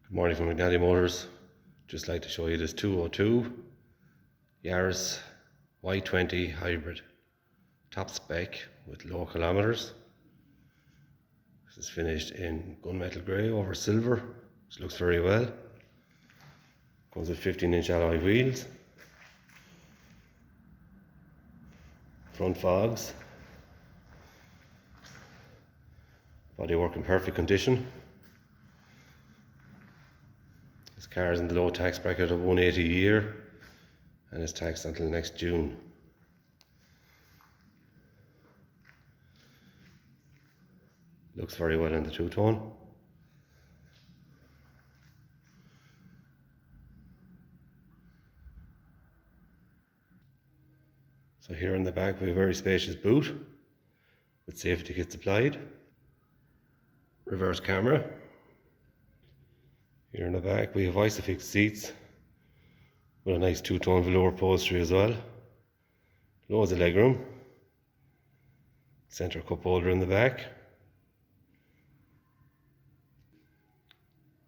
Good morning from McNally Motors. Just like to show you this 202 Yaris Y20 hybrid, top spec with low kilometers. This is finished in gunmetal grey over silver, which looks very well. Comes with 15-inch alloy wheels, front fogs, bodywork in perfect condition. This car is in the low tax bracket of 180 a year and is taxed until next June. Looks very well in the two-tone. So here in the back we have a very spacious boot with safety kits applied. Reverse camera. Here in the back we have Isofix seats with a nice two-tone velour upholstery as well. Loads of legroom. Centre cup holder in the back.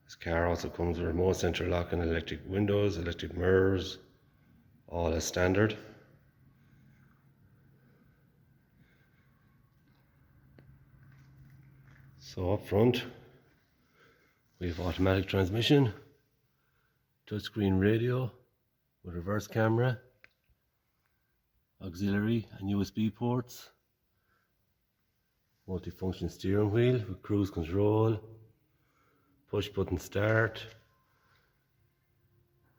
This car also comes with remote centre lock and electric windows, electric mirrors, all as standard. So up front we have automatic transmission, touchscreen radio with reverse camera, auxiliary and USB ports, multifunction steering wheel with cruise control, push button start,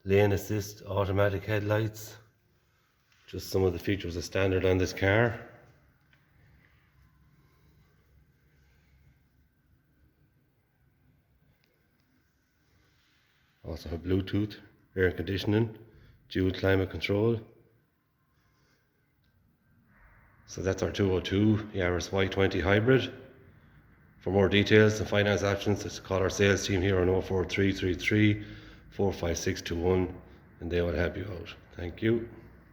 lane assist, automatic headlights. Just some of the features are standard on this car. Also have Bluetooth, air conditioning, dual climate control. So that's our 202 Yaris Y20 hybrid. For more details and finance options, just call our sales team here on 04333 45621 and they will help you out. Thank you.